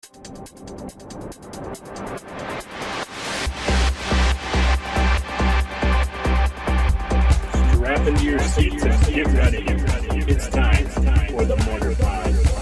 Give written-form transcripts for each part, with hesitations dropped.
Strap into your seats and get ready. It's time for the Mortarpod.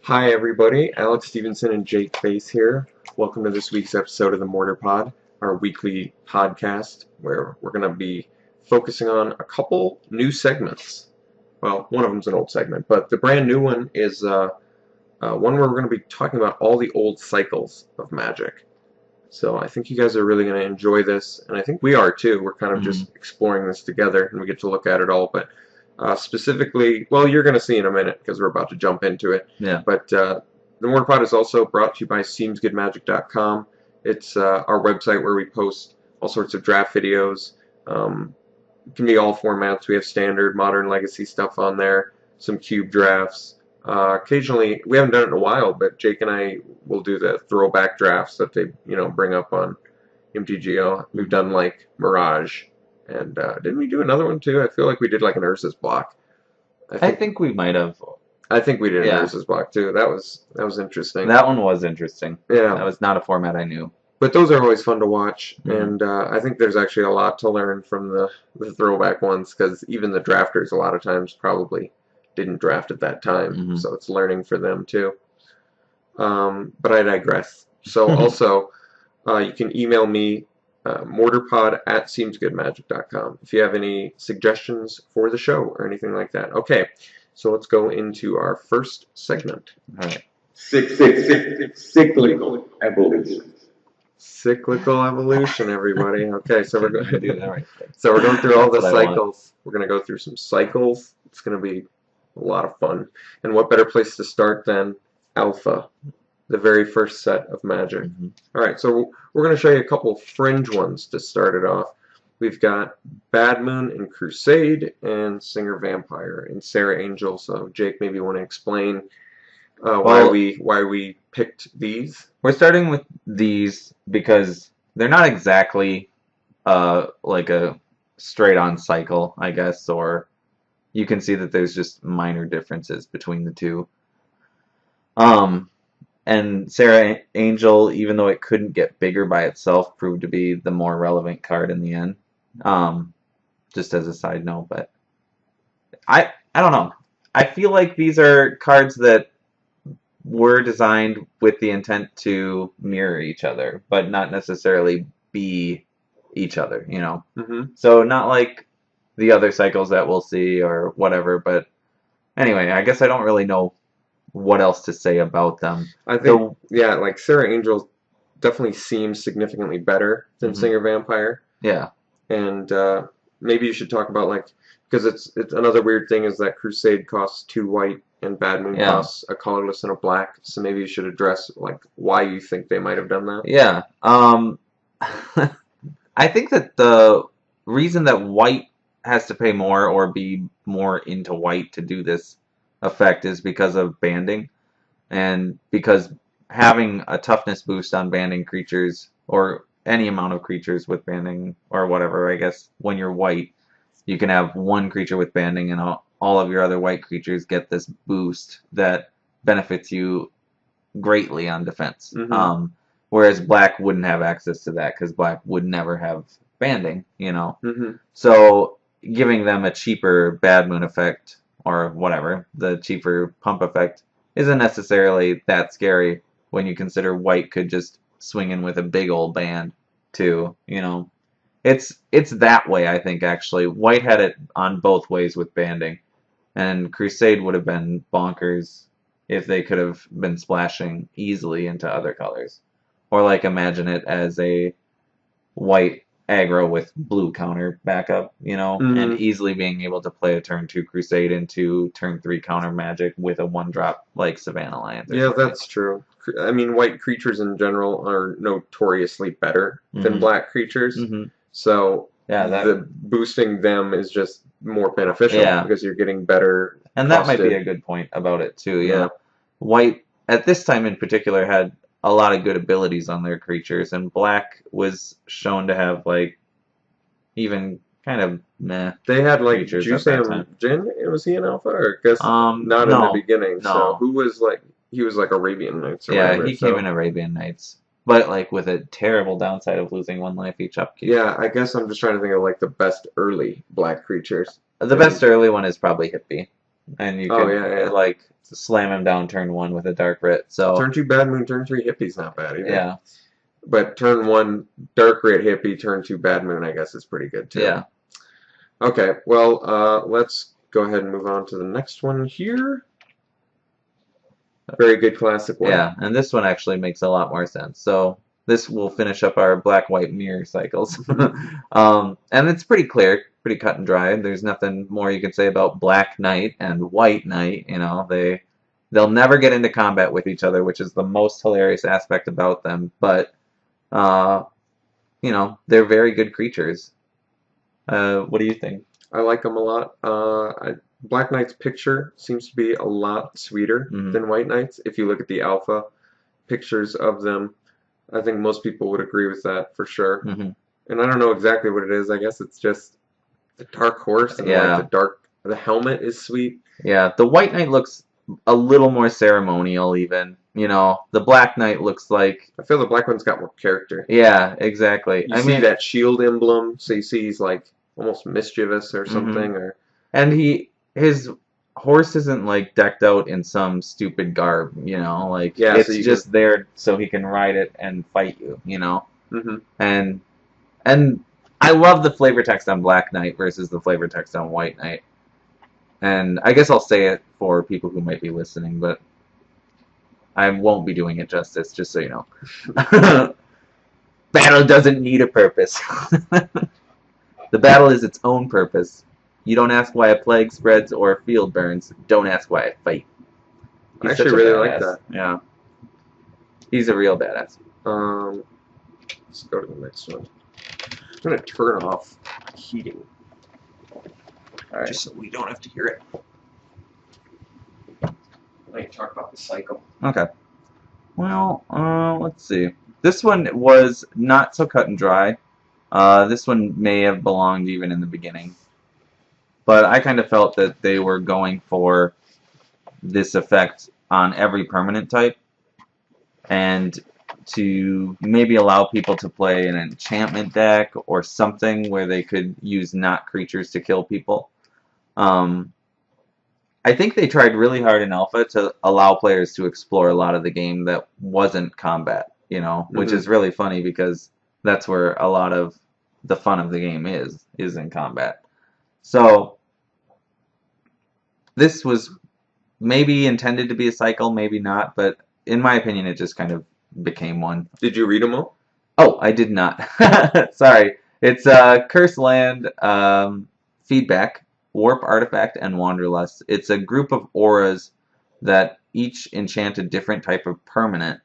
Hi everybody, Alex Stephenson and Jake Faas here. Welcome to this week's episode of the Mortarpod, our weekly podcast where we're going to be focusing on a couple new segments. Well, one of them's an old segment, but the brand new one is one where we're going to be talking about all the old cycles of Magic. So I think you guys are really going to enjoy this, and I think we are too. We're kind of just exploring this together, and we get to look at it all, but specifically, well, you're going to see in a minute because we're about to jump into it. Yeah. But the Mortarpod is also brought to you by seemsgoodmagic.com. It's our website where we post all sorts of draft videos. It can be all formats. We have standard, modern, legacy stuff on there. Some cube drafts. Occasionally, we haven't done it in a while, but Jake and I will do the throwback drafts that they, bring up on MTGO. We've done like Mirage. And didn't we do another one too? I feel like we did like an Urza's block. I think we might have. I think we did an Urza's block too. That was interesting. That one was interesting. Yeah. That was not a format I knew. But those are always fun to watch, and I think there's actually a lot to learn from the throwback ones, because even the drafters a lot of times probably didn't draft at that time, so it's learning for them too. But I digress. So also, you can email me, mortarpod@seemsgoodmagic.com if you have any suggestions for the show or anything like that. Okay, so let's go into our first segment. All right. Cyclical evolution. Cyclical evolution, everybody. Okay, so we're going to do that right. So we're going through all the That's what I cycles. We're going to go through some cycles. It's going to be a lot of fun. And what better place to start than Alpha, the very first set of Magic. All right, so we're going to show you a couple fringe ones to start it off. We've got Bad Moon and Crusade and Singer Vampire and Sarah Angel. So Jake, maybe you want to explain why we picked these? We're starting with these because they're not exactly like a straight-on cycle, I guess, or you can see that there's just minor differences between the two. And Sarah Angel, even though it couldn't get bigger by itself, proved to be the more relevant card in the end. Just as a side note, but I don't know. I feel like these are cards that were designed with the intent to mirror each other, but not necessarily be each other, So not like the other cycles that we'll see or whatever, but anyway, I guess I don't really know what else to say about them. I think, like Sarah Angel definitely seems significantly better than Singer Vampire. Yeah. And maybe you should talk about, like, because it's another weird thing is that Crusade costs 2 white and Bad Moon costs a colorless and a black. So maybe you should address, like, why you think they might have done that. Yeah. I think that the reason that white has to pay more or be more into white to do this effect is because of banding, and because having a toughness boost on banding creatures, or any amount of creatures with banding or whatever, I guess when you're white you can have one creature with banding and all of your other white creatures get this boost that benefits you greatly on defense. Whereas black wouldn't have access to that because black would never have banding, So giving them a cheaper Bad Moon effect or whatever, the cheaper pump effect, isn't necessarily that scary when you consider white could just swing in with a big old band too, It's that way, I think, actually. White had it on both ways with banding, and Crusade would have been bonkers if they could have been splashing easily into other colors. Or, like, imagine it as a white aggro with blue counter backup, and easily being able to play a turn 2 Crusade into turn 3 counter Magic with a 1-drop like Savannah Alliance. Yeah, that's true. I mean, white creatures in general are notoriously better than black creatures. So Yeah, the boosting them is just more beneficial Yeah. because you're getting better and that might be costed. a good point about it too. Yeah. Yeah, white at this time in particular had a lot of good abilities on their creatures, and black was shown to have like even kind of meh They had like creatures at that time. Jin. Was he an alpha? Or I guess not in the No, beginning. So no. who was like he was like Arabian Nights or Yeah, whatever. he So came in Arabian Nights, but like with a terrible downside of losing 1 life each upkeep. yeah, I guess I'm just trying to think of like the best early black creatures. The best early one is probably Hippie, and you Oh could yeah. like slam him down turn 1 with a Dark Writ. So Turn 2 Bad Moon, turn 3 Hippie's not bad either. yeah, But turn 1 Dark Rit Hippie, turn 2 Bad Moon, I guess is pretty good too. yeah. Okay, well, let's go ahead and move on to the next one here. Very good classic one. Yeah, and this one actually makes a lot more sense. So this will finish up our black-white mirror cycles. And it's pretty clear, pretty cut and dry. There's nothing more you can say about Black Knight and White Knight. You know, they'll never get into combat with each other, which is the most hilarious aspect about them. But you know, they're very good creatures. What do you think? I like them a lot. Black Knight's picture seems to be a lot sweeter than White Knight's. If you look at the alpha pictures of them, I think most people would agree with that for sure. And I don't know exactly what it is. I guess it's just the dark horse and like the helmet is sweet. Yeah, the White Knight looks a little more ceremonial even. You know, the Black Knight looks like... I feel the black one's got more character. Yeah, exactly. You see that shield emblem, so you see he's like almost mischievous or something. And his horse isn't like decked out in some stupid garb, you know, like it's just there so he can ride it and fight you, you know. And I love the flavor text on Black Knight versus the flavor text on White Knight. And I guess I'll say it for people who might be listening, but I won't be doing it justice, just so you know. Battle doesn't need a purpose. The battle is its own purpose. You don't ask why a plague spreads or a field burns. Don't ask why I fight. I actually really like that. Yeah. He's a real badass. Let's go to the next one. I'm going to turn off heating. Alright. Just so we don't have to hear it. I can talk about the cycle. Okay. Well, let's see. This one was not so cut and dry. This one may have belonged even in the beginning. But I kind of felt that they were going for this effect on every permanent type. And to maybe allow people to play an enchantment deck or something where they could use not creatures to kill people. I think they tried really hard in Alpha to allow players to explore a lot of the game that wasn't combat, you know, which is really funny because that's where a lot of the fun of the game is in combat. So this was maybe intended to be a cycle, maybe not, but in my opinion it just kind of became one. Did you read them all? Oh, I did not. Sorry. It's Curse Land, Feedback, Warp Artifact, and Wanderlust. It's a group of auras that each enchant a different type of permanent,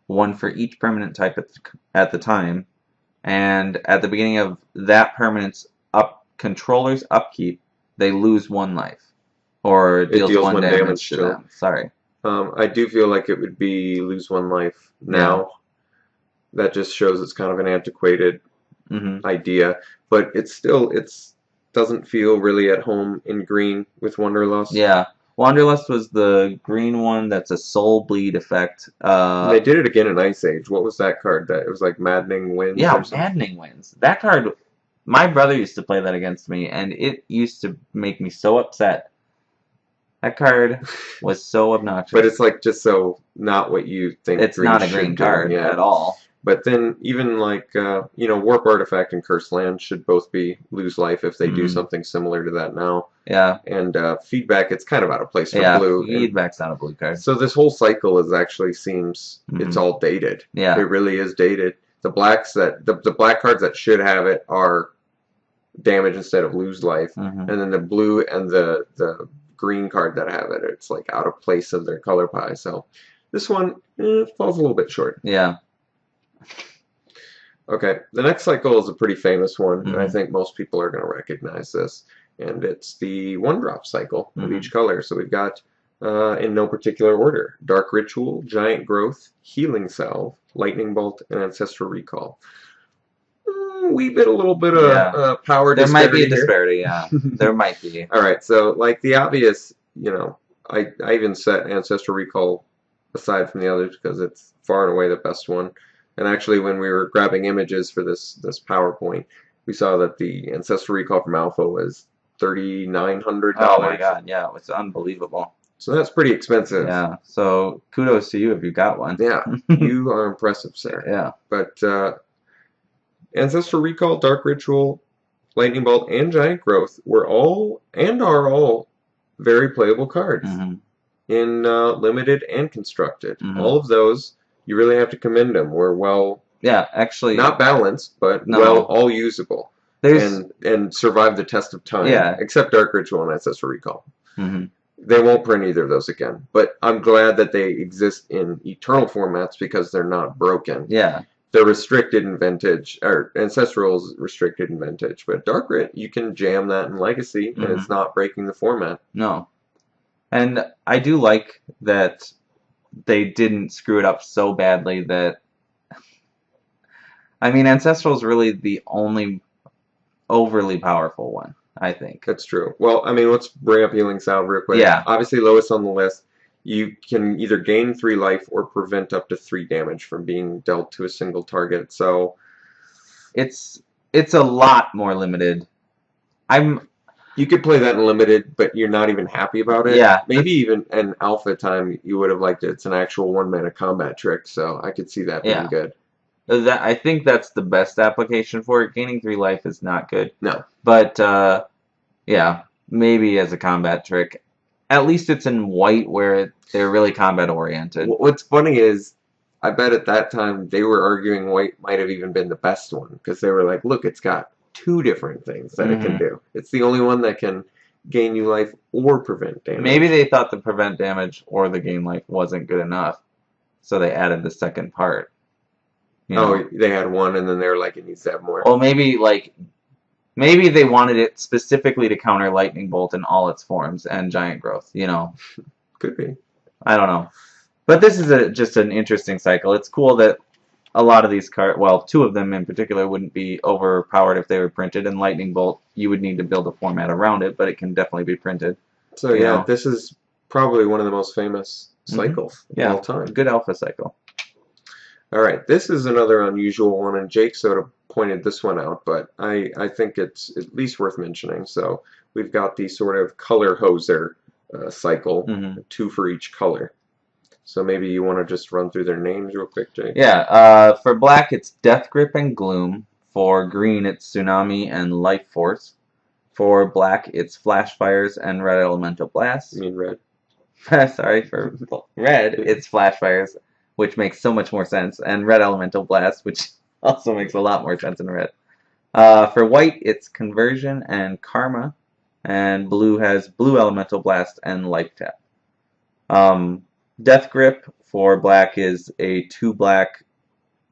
one for each permanent type at the time, and at the beginning of that permanent's controller's upkeep, they lose 1 life, or it deals 1 damage to them. Sorry. I do feel like it would be lose 1 life now. Yeah. That just shows it's kind of an antiquated idea, but it's doesn't feel really at home in green with Wanderlust. Yeah, Wanderlust was the green one that's a soul bleed effect. They did it again in Ice Age. What was that card? That it was like Maddening Winds. Yeah, Maddening Winds. That card, my brother used to play that against me, and it used to make me so upset. That card was so obnoxious. But it's like just so not what you think. It's not a green card at all. But then even like, you know, Warp Artifact and Cursed Land should both be lose life if they do something similar to that now. Yeah. And Feedback, it's kind of out of place for blue. Yeah, Feedback's not a blue card. So this whole cycle seems, it's all dated. Yeah. It really is dated. The blacks the black cards that should have it are damage instead of lose life. And then the blue and the green card that have it, it's like out of place of their color pie. So this one falls a little bit short. Yeah. Okay, the next cycle is a pretty famous one, and I Mhm. think most people are going to recognize this. And it's the one drop cycle of Mhm. each color. So we've got, in no particular order, Dark Ritual, Giant Growth, Healing Salve, Lightning Bolt, and Ancestral Recall. We bit a little bit of Yeah. power There might be a disparity disparity, yeah. here. There might be. All right, so like the obvious, I even set Ancestral Recall aside from the others because it's far and away the best one. And actually, when we were grabbing images for this PowerPoint, we saw that the Ancestral Recall from Alpha was $3,900. Oh my god, yeah, it's unbelievable. So that's pretty expensive. Yeah, so kudos to you if you got one. Yeah, you are impressive, sir. Yeah. But Ancestral Recall, Dark Ritual, Lightning Bolt, and Giant Growth were all and are all very playable cards Mhm. in limited and constructed. Mhm. All of those, you really have to commend them. Were well, Yeah, actually, not balanced, but No. well, all usable, there's and survived the test of time. Yeah. Except Dark Ritual and Ancestral Recall. Mhm. They won't print either of those again. But I'm glad that they exist in eternal formats because they're not broken. Yeah. They're restricted in Vintage, or Ancestral's restricted in Vintage, but Dark Rit, you can jam that in Legacy, and it's not breaking the format. No. And I do like that they didn't screw it up so badly that I mean Ancestral is really the only overly powerful one, I think. That's true. Well, I mean, let's bring up Healing Salve real quick. Yeah. Obviously, lowest on the list. You can either gain 3 life or prevent up to 3 damage from being dealt to a single target. So It's a lot more limited. you could play that in limited, but you're not even happy about it. Yeah. Maybe even in alpha time, you would have liked it. It's an actual 1-mana combat trick, so I could see that being Yeah. good. I think that's the best application for it. Gaining 3 life is not good. No. But yeah, maybe as a combat trick. At least it's in white where they're really combat oriented. What's funny is, I bet at that time they were arguing white might have even been the best one because they were like, look, it's got 2 different things that it can do. It's the only one that can gain you life or prevent damage. Maybe they thought the prevent damage or the gain life wasn't good enough, so they added the second part. You know? Oh, they had one and then they were like, it needs to have more. Well, maybe they wanted it specifically to counter Lightning Bolt in all its forms and Giant Growth, you know. Could be. I don't know. But this is just an interesting cycle. It's cool that a lot of these cards, well, 2 of them in particular, wouldn't be overpowered if they were printed. And Lightning Bolt, you would need to build a format around it, but it can definitely be printed. So yeah, know. this is probably one of the most famous cycles of all time. Good alpha cycle. All right, this is another unusual one, and Jake sort of pointed this one out, but I think it's at least worth mentioning. So we've got the sort of color hoser cycle, 2 for each color. So maybe you want to just run through their names real quick, Jake? Yeah, for black it's Death Grip and Gloom. For green it's Tsunami and Life Force. For black it's Flash Fires and Red Elemental Blast. You mean red? Sorry, for red it's Flash Fires, which makes so much more sense, and Red Elemental Blast, which also makes a lot more sense in red. For white it's Conversion and Karma, and blue has Blue Elemental Blast and Life Tap. Death Grip for black is a 2 black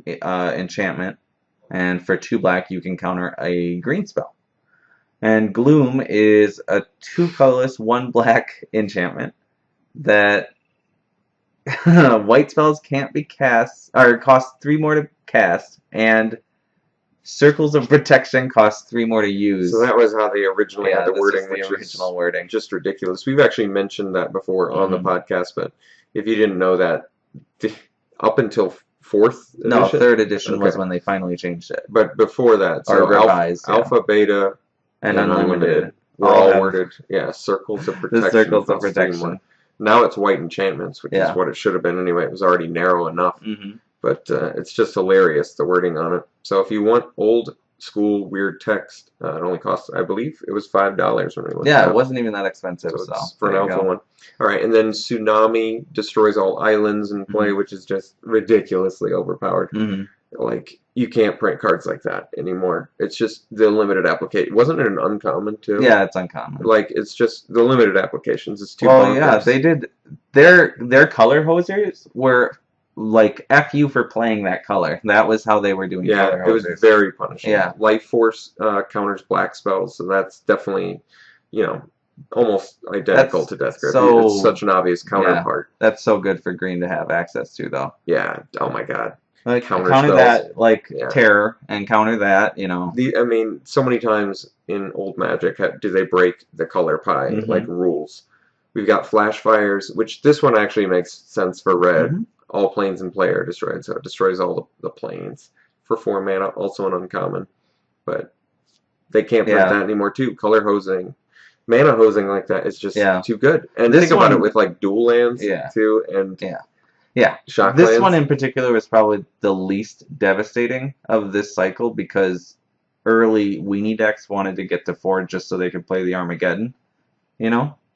enchantment, and for 2 black you can counter a green spell. And Gloom is a 2 colorless 1 black enchantment that white spells can't be cast, or cost 3 more to cast, and Circles of Protection cost 3 more to use. So that was how they originally had the this wording, was the which original is wording. just ridiculous. We've actually mentioned that before on the podcast, but if you didn't know that, up until 4th edition? No, 3rd edition was Okay. when they finally changed it. But before that, so Or revised, alpha, beta, and unlimited. were all all have worded. Yeah, Circles of Protection. The Circles of plus 3 more. Protection. Now it's white enchantments, which is what it should have been anyway. It was already narrow enough. But it's just hilarious, the wording on it. So if you want old school weird text, it only costs, I believe, it was $5 when we looked Yeah, it it up. wasn't even that expensive. So So it's for an there you alpha go. one. All right, and then Tsunami destroys all islands in play, which is just ridiculously overpowered. Like, you can't print cards like that anymore. It's just the limited application. Wasn't it an uncommon, too? Yeah, it's uncommon. Like, it's just the limited applications. It's too Well, bonkers. yeah, they did. Their color hosers were like F you for playing that color. That was how they were doing color Yeah, it was hosers. very punishing. Yeah. Life Force counters black spells, so that's definitely, almost identical That's to Death Grip. so It's such an obvious counterpart. That's so good for green to have access to, though. Yeah. Oh my God. Like Counter counter spells. that, like Yeah. terror, and counter that. I mean, so many times in old Magic do they break the color pie, Mhm. like rules. We've got Flash Fires, which this one actually makes sense for red. Mhm. All planes and play are destroyed, so it destroys all the planes. For 4 mana, also an uncommon. But they can't print that anymore, too. Color hosing. Mana hosing like that is just too good. And think about it with, like, dual lands, too, and shock This lands. one in particular was probably the least devastating of this cycle because early weenie decks wanted to get to 4 just so they could play the Armageddon,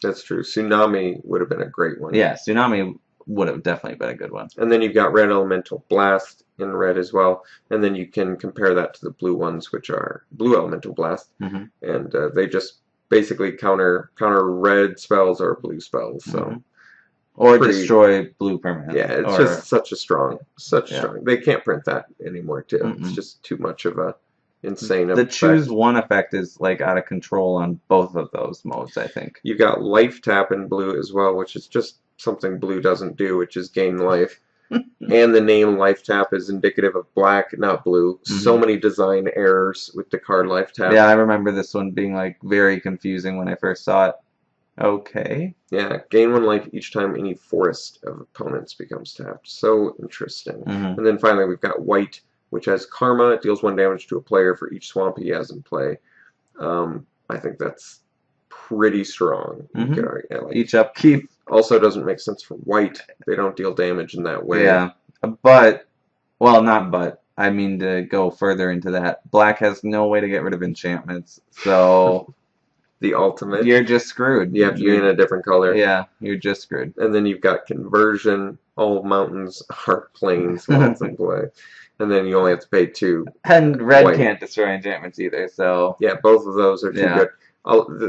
That's true. Tsunami would have been a great one. Yeah, Tsunami would have definitely been a good one. And then you've got Red Elemental Blast in red as well. And then you can compare that to the blue ones, which are Blue Elemental Blast. Mm-hmm. And they just basically counter red spells or blue spells. So. Mm-hmm. Or destroy blue permanents. Yeah, it's just such a strong. They can't print that anymore, too. Mm-mm. It's just too much of a insane effect. The choose one effect is like out of control on both of those modes, I think. You've got life tap in blue as well, which is just something blue doesn't do, which is gain life. And the name life tap is indicative of black, not blue. Mm-hmm. So many design errors with the card life tap. Yeah, I remember this one being like very confusing when I first saw it. Okay. Yeah, gain 1 life each time any forest of opponents becomes tapped. So interesting. Mm-hmm. And then finally we've got white, which has Karma. It deals 1 damage to a player for each swamp he has in play. I think that's pretty strong. Mm-hmm. Each upkeep. Also doesn't make sense for white. They don't deal damage in that way. Yeah, I mean to go further into that. Black has no way to get rid of enchantments, so... The ultimate. You're just screwed. You have to be in a different color. Yeah, you're just screwed. And then you've got Conversion. All mountains are plains while it's in play. And then you only have to pay 2. And red can't destroy enchantments either, so... Yeah, both of those are too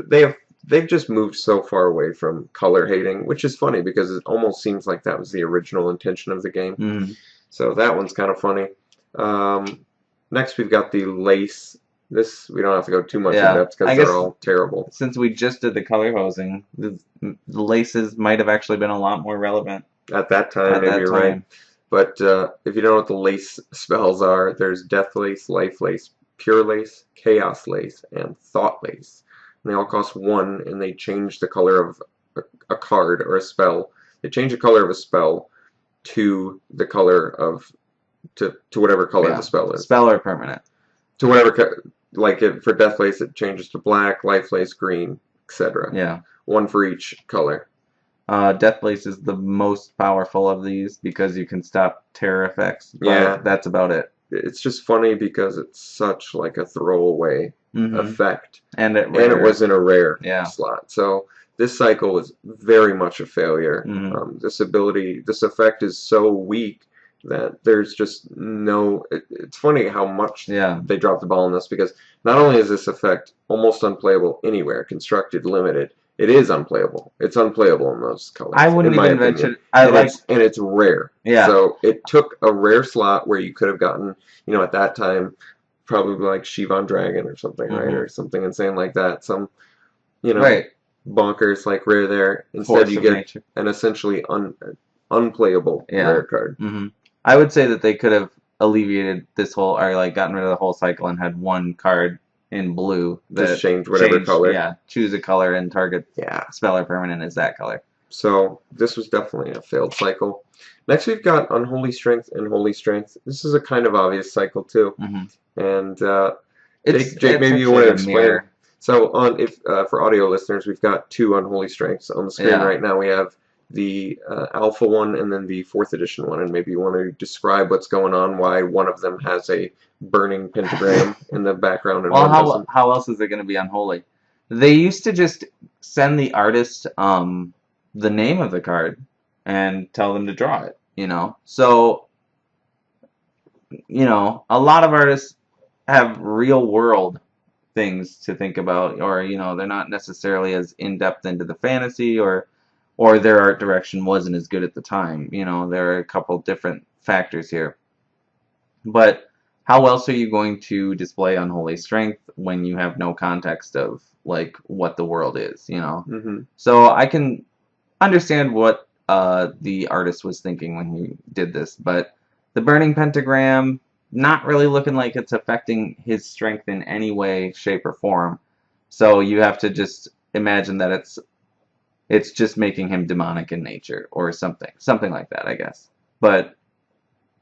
good. They've just moved so far away from color hating, which is funny because it almost seems like that was the original intention of the game. Mm-hmm. So that one's kind of funny. Next we've got the Lace. This, we don't have to go too much in depth because they're all terrible. Since we just did the color hosing, the Laces might have actually been a lot more relevant. At that time, maybe you're right. But if you don't know what the Lace spells are, there's Death Lace, Life Lace, Pure Lace, Chaos Lace, and Thought Lace. And they all cost 1, and they change the color of a card or a spell. They change the color of a spell to the color of, to whatever color the spell is. Spell or permanent. To whatever, like for Death Lace, it changes to black, Life Lace, green, etc. Yeah. 1 for each color. Death Lace is the most powerful of these because you can stop terror effects. But that's about it. It's just funny because it's such like a throwaway effect. And it was in a rare slot. So this cycle was very much a failure. This effect is so weak that there's just no... It's funny how much they dropped the ball on this because not only is this effect almost unplayable anywhere, constructed, limited, it is unplayable. It's unplayable in those colors. I wouldn't even mention... And it's rare. Yeah. So it took a rare slot where you could have gotten, at that time, probably like Shivan Dragon or something, right? Or something insane like that. Some, bonkers like rare there. Instead you get an essentially unplayable rare card. I would say that they could have alleviated this whole, or like gotten rid of the whole cycle and had 1 card in blue that just change whatever color. Yeah, choose a color and target spell or permanent as that color. So this was definitely a failed cycle. Next we've got Unholy Strength and Holy Strength. This is a kind of obvious cycle too. And Jake, maybe you want to explain. So for audio listeners, we've got 2 Unholy Strengths on the screen right now. We have the Alpha one and then the 4th edition one, and maybe you want to describe what's going on, why one of them has a burning pentagram in the background and one doesn't. How else is it going to be unholy? They used to just send the artist the name of the card and tell them to draw it, So, a lot of artists have real world things to think about, or, they're not necessarily as in-depth into the fantasy or or their art direction wasn't as good at the time. There are a couple different factors here. But how else are you going to display unholy strength when you have no context of like what the world is? Mm-hmm. So I can understand what the artist was thinking when he did this, but the burning pentagram, not really looking like it's affecting his strength in any way, shape, or form. So you have to just imagine that it's just making him demonic in nature or something like that, I guess. But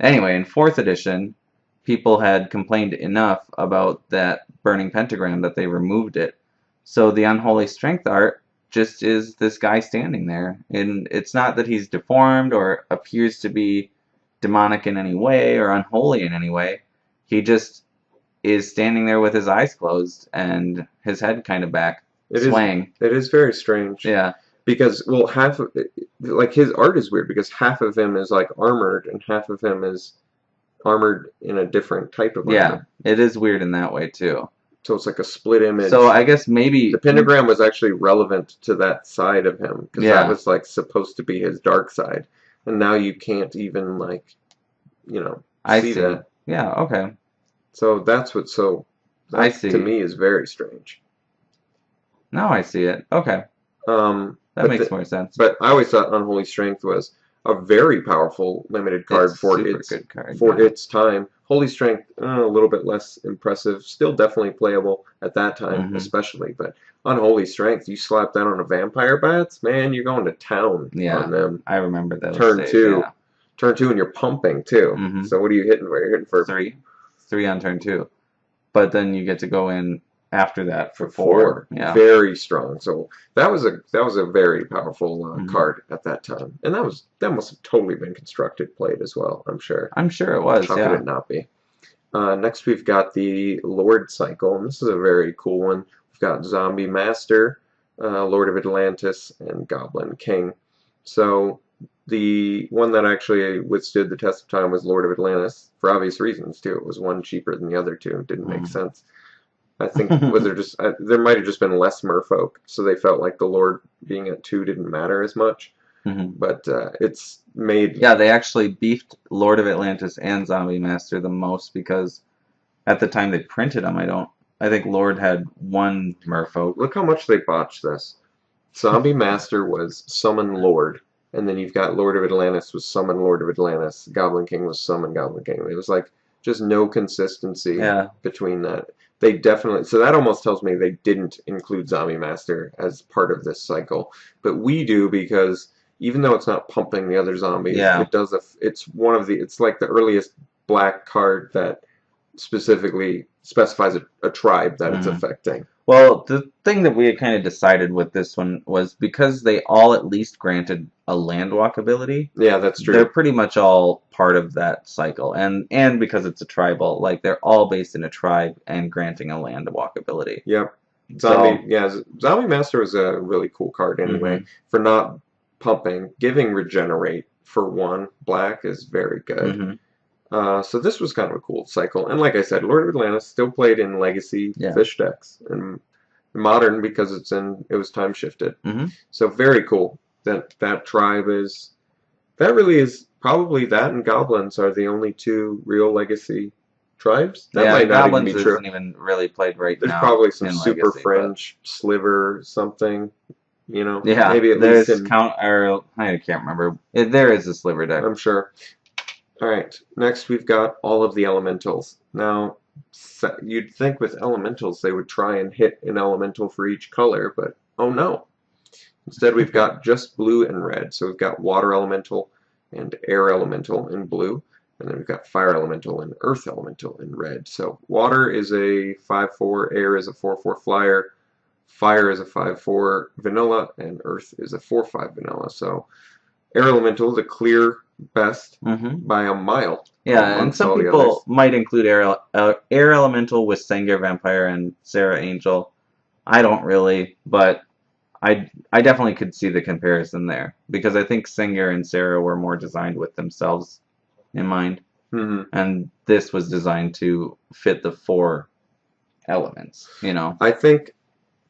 anyway, in 4th edition, people had complained enough about that burning pentagram that they removed it. So the unholy strength art just is this guy standing there. And it's not that he's deformed or appears to be demonic in any way or unholy in any way. He just is standing there with his eyes closed and his head kind of back, swaying. It is very strange. Yeah. Because, well, half of like his art is weird because half of him is like armored and half of him is armored in a different type of armor. Yeah, it is weird in that way too. So it's like a split image. So I guess maybe the pentagram was actually relevant to that side of him because that was like supposed to be his dark side, and now you can't even like, see that. Yeah. Okay. So that's what. So that, I see. To me, is very strange. Now I see it. Okay. That makes more sense. But I always thought Unholy Strength was a very powerful limited card for its time. Holy Strength, a little bit less impressive. Still definitely playable at that time, especially. But Unholy Strength, you slap that on a Vampire Bats, man, you're going to town on them. I remember that. Turn 2. Yeah. Turn 2, and you're pumping, too. So what are you hitting for? You're hitting for 3. 3 on turn 2. But then you get to go in after that for 4. Yeah. Very strong. So that was a very powerful card at that time, and that must have totally been constructed, played as well. I'm sure. I'm sure it was. How could it not be? Next we've got the Lord Cycle, and this is a very cool one. We've got Zombie Master, Lord of Atlantis, and Goblin King. So the one that actually withstood the test of time was Lord of Atlantis for obvious reasons too. It was one cheaper than the other two. It didn't make sense. I think there might have just been less merfolk, so they felt like the Lord being at 2 didn't matter as much. But it's made. Yeah, they actually beefed Lord of Atlantis and Zombie Master the most because at the time they printed them, I think Lord had 1 merfolk. Look how much they botched this. Zombie Master was Summon Lord, and then you've got Lord of Atlantis was Summon Lord of Atlantis. Goblin King was Summon Goblin King. It was like just no consistency between that. They definitely, so that almost tells me they didn't include Zombie Master as part of this cycle, but we do because even though it's not pumping the other zombies, it does. It's like the earliest black card that specifically specifies a tribe that it's affecting. Well, the thing that we had kind of decided with this one was because they all at least granted a landwalk ability. Yeah, that's true. They're pretty much all part of that cycle, and because it's a tribal, like they're all based in a tribe and granting a landwalk ability. Yep. Zombie Master was a really cool card anyway for not pumping. Giving regenerate for 1 black is very good. So this was kind of a cool cycle, and like I said, Lord of Atlantis still played in Legacy fish decks and Modern because it was time shifted. So very cool that tribe is. That really is probably that and goblins are the only 2 real Legacy tribes. That might not goblins even be true. Isn't even really played right There's now. There's probably some super Legacy, fringe sliver something. Yeah, maybe at there's least I can't remember. There is a sliver deck. I'm sure. All right, next we've got all of the elementals. Now, you'd think with elementals they would try and hit an elemental for each color, but oh no. Instead we've got just blue and red. So we've got water elemental and air elemental in blue, and then we've got fire elemental and earth elemental in red. So water is a 5/4, air is a 4/4 flyer, fire is a 5/4 vanilla, and earth is a 4/5 vanilla. So air elemental, the clear best by a mile. Yeah, and some people might include air elemental with Sengir Vampire and Sarah Angel. I don't really, but I definitely could see the comparison there because I think Sengir and Sarah were more designed with themselves in mind, and this was designed to fit the 4 elements. I think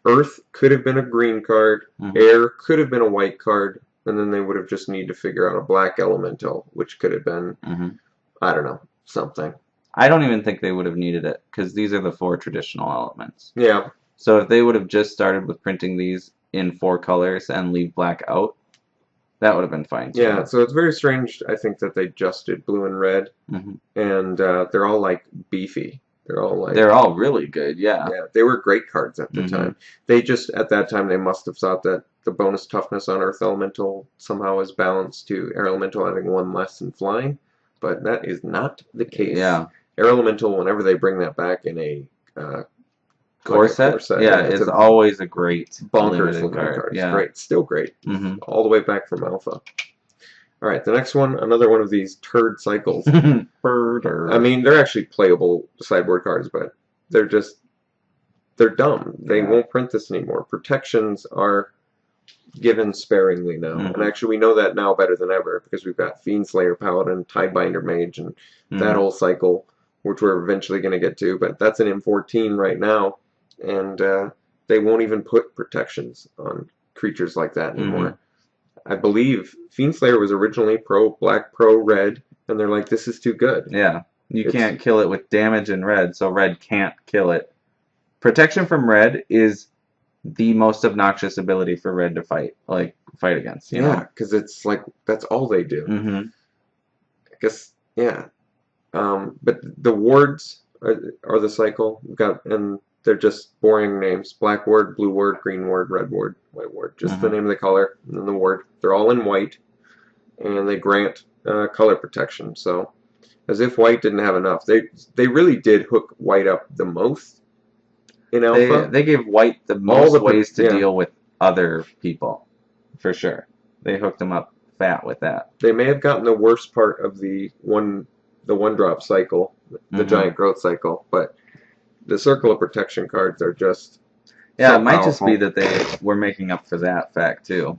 Earth could have been a green card, air could have been a white card, and then they would have just need to figure out a black elemental, which could have been, I don't know, something. I don't even think they would have needed it, because these are the 4 traditional elements. Yeah. So if they would have just started with printing these in 4 colors and leave black out, that would have been fine too. Yeah, so it's very strange, I think, that they just did blue and red, and they're all, like, beefy. They're all really good, yeah. Yeah, they were great cards at the time. They just, at that time, they must have thought that the bonus toughness on Earth Elemental somehow is balanced to Air Elemental having 1 less in flying, but that is not the case. Yeah. Air Elemental, whenever they bring that back in a core set, yeah, it's always a great bonkers looking card. Yeah. It's great, still great, all the way back from Alpha. All right, the next one, another one of these Turd Cycles. I mean, they're actually playable sideboard cards, but they're dumb. They won't print this anymore. Protections are given sparingly now, and actually we know that now better than ever because we've got Fiendslayer Paladin, Tidebinder Mage, and that whole cycle, which we're eventually going to get to, but that's an M14 right now, and they won't even put protections on creatures like that anymore. I believe Fiendslayer was originally pro-black, pro-red, and they're like, this is too good. Yeah, you can't kill it with damage in red, so red can't kill it. Protection from red is the most obnoxious ability for red to fight against. You know? Because it's like, that's all they do. I guess, yeah. But the wards are the cycle. And they're just boring names. Black ward, blue ward, green ward, red ward, white ward. Just the name of the color and then the ward. They're all in white. And they grant color protection. So, as if white didn't have enough. They really did hook white up the most in Alpha. They gave white the most ways to deal with other people. For sure. They hooked them up fat with that. They may have gotten the worst part of the one-drop cycle, the giant growth cycle, but the Circle of Protection cards are just it might just be that they were making up for that fact too.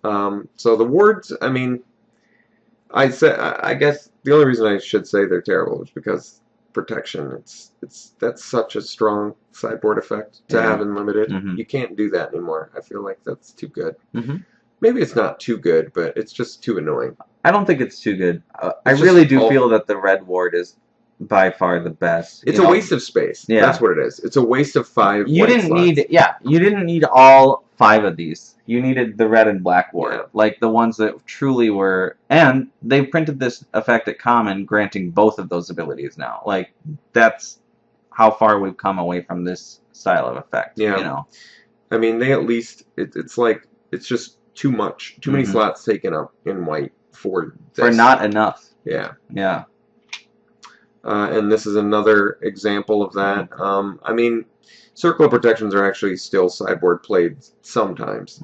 So the wards, I mean, I guess the only reason I should say they're terrible is because protection. That's such a strong sideboard effect to have in limited. You can't do that anymore. I feel like that's too good. Maybe it's not too good, but it's just too annoying. I don't think it's too good. I really do feel that the red ward is by far the best. It's a waste of space. Yeah. That's what it is. It's a waste of 5 you didn't need all 5 of these. You needed the red and black ward. Like the ones that truly were, and they printed this effect at common granting both of those abilities now. Like that's how far we've come away from this style of effect. Yeah. You know. I mean, they at least it's like it's just too much. Too many slots taken up in white for this. For not enough. Yeah. Yeah. And this is another example of that. I mean, Circle of Protections are actually still sideboard played sometimes.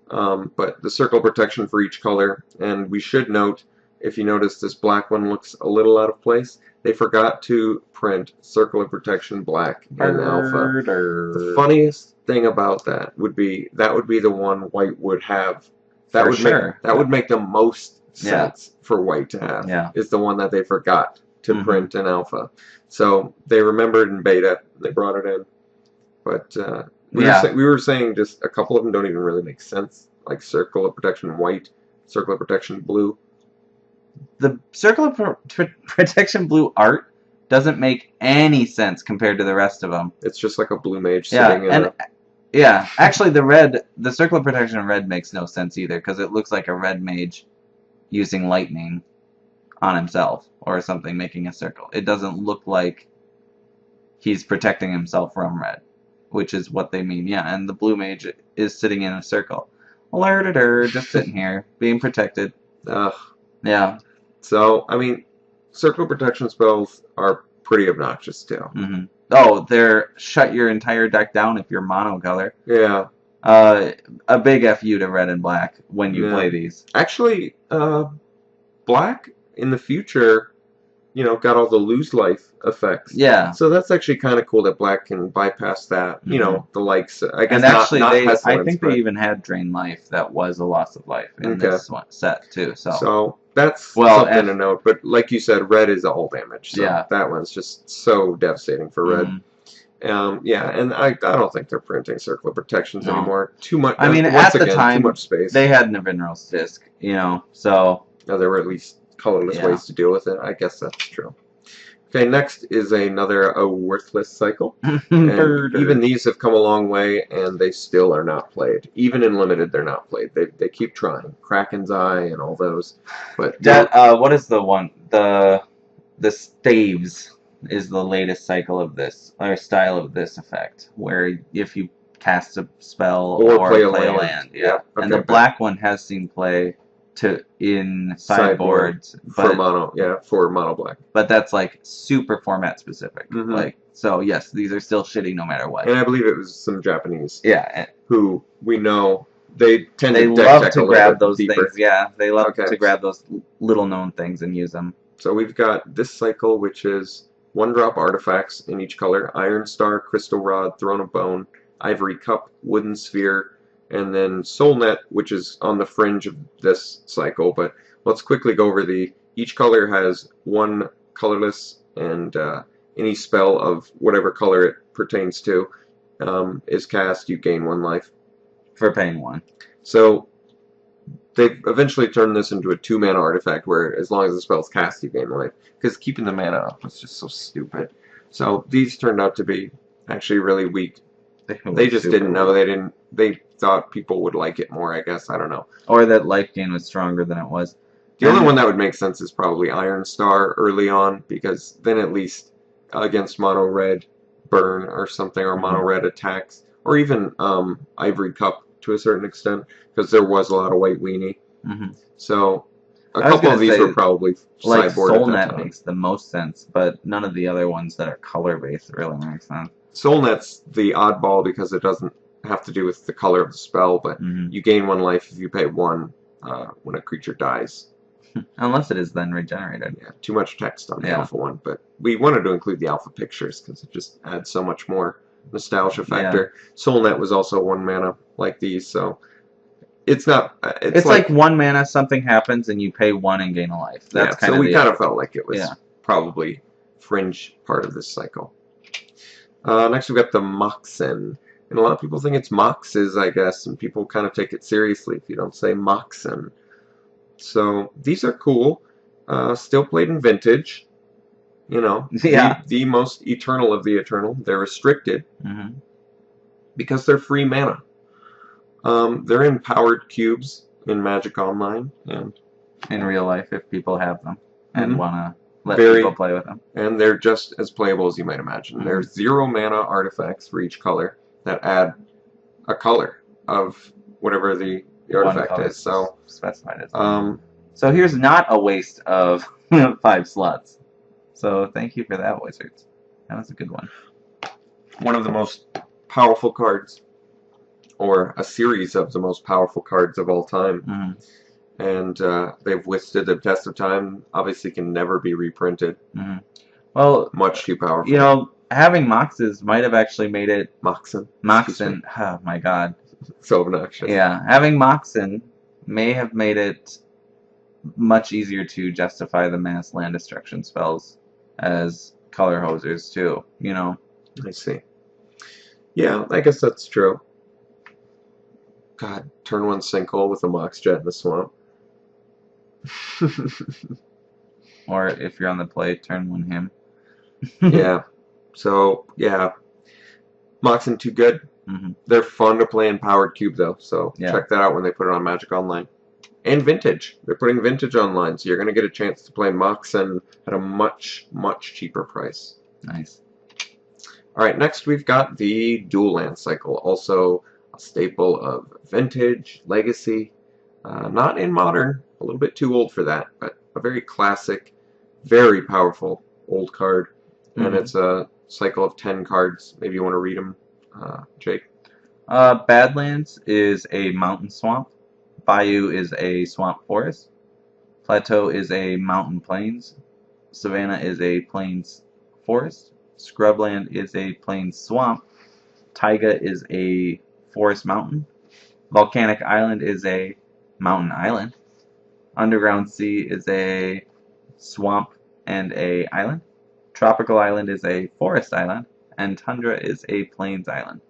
But the Circle of Protection for each color, and we should note, if you notice this black one looks a little out of place, they forgot to print Circle of Protection black in Alpha. The funniest thing about that would be the one white would have. That would make the most sense for white to have. Is the one that they forgot to print in Alpha. So they remembered in beta, they brought it in. But we were saying just a couple of them don't even really make sense. Like Circle of Protection white, Circle of Protection blue. The Circle of Protection blue art doesn't make any sense compared to the rest of them. It's just like a blue mage sitting in a... Yeah, actually the Circle of Protection red makes no sense either, because it looks like a red mage using lightning on himself or something, making a circle. It doesn't look like he's protecting himself from red, which is what they mean. Yeah, and the blue mage is sitting in a circle. Just sitting here, being protected. Yeah. So, I mean, Circle Protection spells are pretty obnoxious too. Oh, they're shut your entire deck down if you're monocolor. Yeah. A big FU to red and black when you play these. Actually, black in the future, you know, got all the lose life effects. Yeah. So that's actually kind of cool that black can bypass that. You know, the likes. I guess and actually, I think they even had drain life that was a loss of life in this one set too. So that's something to note. But like you said, red is all damage. So that one's just so devastating for red. Yeah, and I don't think they're printing circular protections No. anymore. Too much. I mean, once at the again, time, too much space. they had the minerals disc, you know, so There were at least colorless Yeah. ways to deal with it. I guess that's true. Okay, next is another a worthless cycle. And even these have come a long way, and they still are not played. Even in limited, they're not played. They keep trying. Kraken's Eye and all those. But that what is the one? The Staves is the latest cycle of this, or style of this effect, where if you cast a spell Or or play a play a land. land, yeah. Yep, And okay, the black one has seen play in sideboards, for but for mono black. but that's like super format specific. Mhm. Like, so yes, these are still shitty no matter what. And I believe it was some Japanese Yeah, who we know they tend they to deck love tech a to little grab bit those deeper. things. Yeah, they love Okay. to grab those little known things and use them. So we've got this cycle, which is 1-drop artifacts in each color: Iron Star, Crystal Rod, Throne of Bone, Ivory Cup, Wooden Sphere, and then Soul Net, which is on the fringe of this cycle. But let's quickly go over each color has one colorless, and any spell of whatever color it pertains to is cast, you gain 1 life. For paying 1. So they've eventually turned this into a 2-mana artifact where as long as the spell's cast, you gain life. Because keeping the mana up was just so stupid. So these turned out to be actually really weak. They just didn't know. They thought people would like it more, I guess. I don't know. Or that life gain was stronger than it was. The only one that would make sense is probably Iron Star early on, because then at least against mono red burn or something, or mono red attacks, or even Ivory Cup to a certain extent, because there was a lot of white weenie. So a couple of these were probably like sideboard Soul at that Net time. makes the most sense, but none of the other ones that are color based really make sense. Soul Net's the oddball because it doesn't have to do with the color of the spell, but you gain 1 life if you pay 1 when a creature dies. Unless it is then regenerated. Yeah, too much text on the alpha one, but we wanted to include the alpha pictures because it just adds so much more nostalgia factor. Yeah. Soul Net was also 1 mana like these, so it's not. It's like 1 mana, something happens, and you pay 1 and gain a life. That's kind of. So we kind of felt like it was probably fringe part of this cycle. Next, we've got the Moxon. And a lot of people think it's Moxes, I guess, and people kind of take it seriously if you don't say Moxon. So these are cool. Still played in Vintage. You know, the most eternal of the eternal. They're restricted because they're free mana. They're in powered cubes in Magic Online and in real life if people have them and want to let people play with them. And they're just as playable as you might imagine. There's 0 mana artifacts for each color that add a color of whatever the artifact is. So specified as so here's not a waste of 5 slots. So thank you for that, Wizards. That was a good one. One of the most powerful cards, or a series of the most powerful cards of all time. And they've withstood the test of time. Obviously can never be reprinted. Well, much too powerful. You know, having Moxes might have actually made it... Moxon. Oh my god. So obnoxious. Yeah, having Moxon may have made it much easier to justify the mass land destruction spells as color hosers too, you know. I see. Yeah, I guess that's true. God, turn 1 sinkhole with a Mox Jet in the swamp. Or if you're on the play, turn 1 him. Yeah. So, yeah. Moxon too good. They're fun to play in Powered Cube, though, so check that out when they put it on Magic Online. And Vintage. They're putting Vintage online, so you're going to get a chance to play Moxon at a much, much cheaper price. Nice. Alright, next we've got the Dual Land Cycle, also a staple of Vintage, Legacy. Not in Modern, a little bit too old for that, but a very classic, very powerful old card. And it's a cycle of 10 cards. Maybe you want to read them, Jake. Badlands is a mountain swamp. Bayou is a swamp forest. Plateau is a mountain plains. Savanna is a plains forest. Scrubland is a plains swamp. Taiga is a forest mountain. Volcanic Island is a mountain island. Underground Sea is a swamp and a island. Tropical Island is a forest island. and Tundra is a plains island.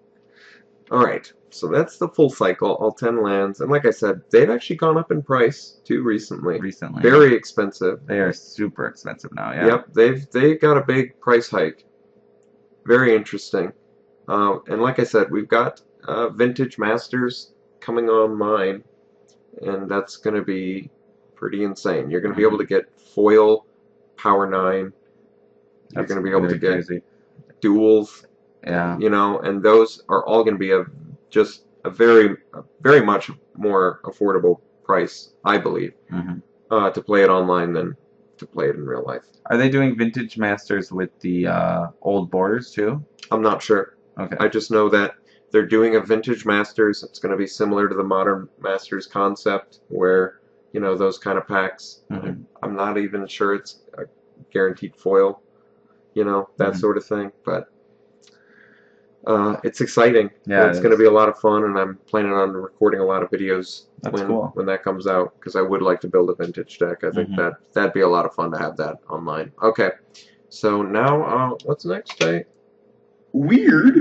Alright, so that's the full cycle, all 10 lands. And like I said, they've actually gone up in price, too, recently. Very expensive. They are super expensive now, yeah. Yep, they've got a big price hike. Very interesting. And like I said, we've got Vintage Masters coming online, and that's going to be pretty insane. You're going to be able to get foil Power 9. You're going to be able to get duels. Yeah. You know, and those are all going to be just a very much more affordable price, I believe, to play it online than to play it in real life. Are they doing Vintage Masters with the old borders too? I'm not sure. Okay. I just know that they're doing a Vintage Masters. It's going to be similar to the Modern Masters concept, where, you know, those kind of packs. I'm not even sure it's a guaranteed foil, you know, that sort of thing, but it's exciting. Yeah, it's going to be a lot of fun, and I'm planning on recording a lot of videos cool. when that comes out, because I would like to build a vintage deck. I think that'd be a lot of fun to have that online. Okay, so now what's next? Weird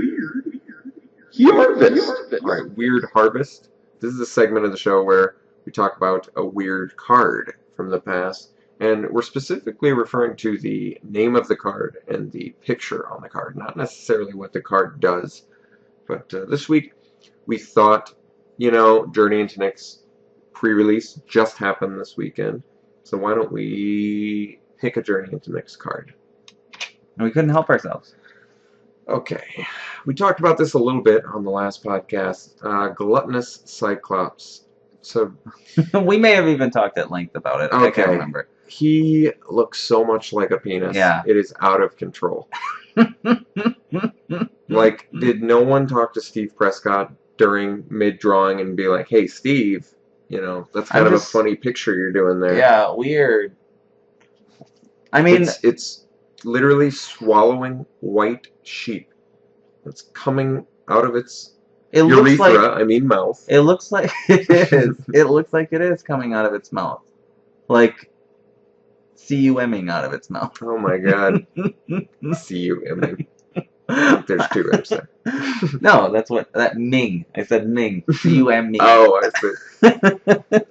Harvest. All right, Weird Harvest. This is a segment of the show where we talk about a weird card from the past. And we're specifically referring to the name of the card and the picture on the card, not necessarily what the card does. But this week, we thought, you know, Journey into Nyx pre-release just happened this weekend. So why don't we pick a Journey into Nyx card? And we couldn't help ourselves. Okay. We talked about this a little bit on the last podcast. Gluttonous Cyclops. So we may have even talked at length about it. I can't remember. He looks so much like a penis. Yeah. It is out of control. Like, did no one talk to Steve Prescott during mid-drawing and be like, hey, Steve, you know, that's kind of a funny picture you're doing there. Yeah, weird. I mean... It's literally swallowing white sheep. It's coming out of its urethra, mouth. It looks like it is. It looks like it is coming out of its mouth. Like... C-U-M-ing out of its mouth. Oh my god. C-U-M-ing. There's two M's there. No, that Ming. I said Ming. C-U-M-ing. Oh, I see.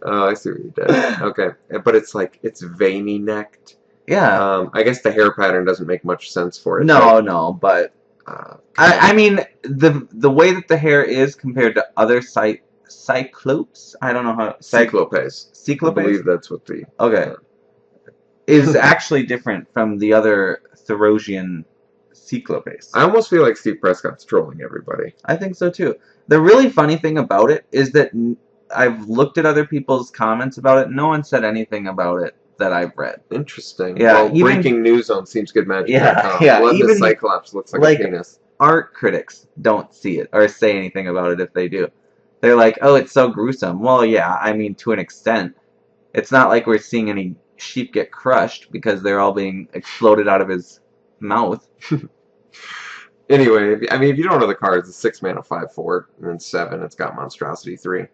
Oh, I see what you did. Okay. But it's like, it's veiny necked. Yeah. I guess the hair pattern doesn't make much sense for it. No, but I mean, the way that the hair is compared to other cyclopes, I don't know how... Cyclopes. Cyclopes? I believe that's what the... Okay. Is actually different from the other Therosian cyclopes. I almost feel like Steve Prescott's trolling everybody. I think so too. The really funny thing about it is that I've looked at other people's comments about it. No one said anything about it that I've read. Interesting. Yeah, well, breaking news on SeemsGoodMagic.com. Yeah. Even the Cyclops looks like a penis. Art critics don't see it or say anything about it if they do. They're like, oh, it's so gruesome. Well, yeah, I mean, to an extent. It's not like we're seeing any sheep get crushed because they're all being exploded out of his mouth. Anyway, I mean, if you don't know the cards, it's 6 mana, 5/4, and then 7. It's got Monstrosity 3.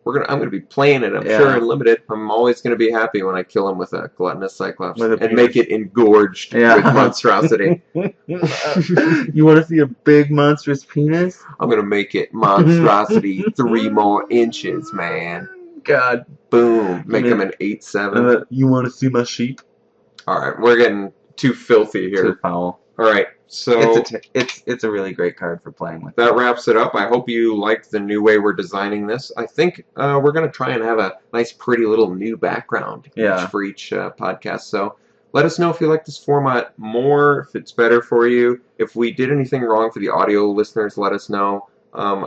I'm gonna be playing it. I'm sure in limited. I'm always gonna be happy when I kill him with a Gluttonous Cyclops and make it engorged with Monstrosity. You want to see a big monstrous penis? I'm gonna make it Monstrosity 3 more inches, man. God, boom! Make him an 8/7. You want to see my sheep? All right, we're getting too filthy here. Too foul. All right, so it's a really great card for playing with. That wraps it up. I hope you liked the new way we're designing this. I think we're gonna try and have a nice, pretty little new background for each podcast. So let us know if you like this format more, if it's better for you. If we did anything wrong for the audio listeners, let us know.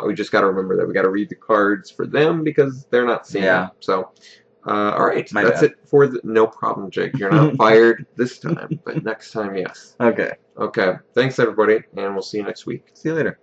We just got to remember that we got to read the cards for them because they're not seeing it. So, all right, that's it for no problem, Jake. You're not fired this time, but next time, yes. Okay. Okay. Thanks, everybody, and we'll see you next week. See you later.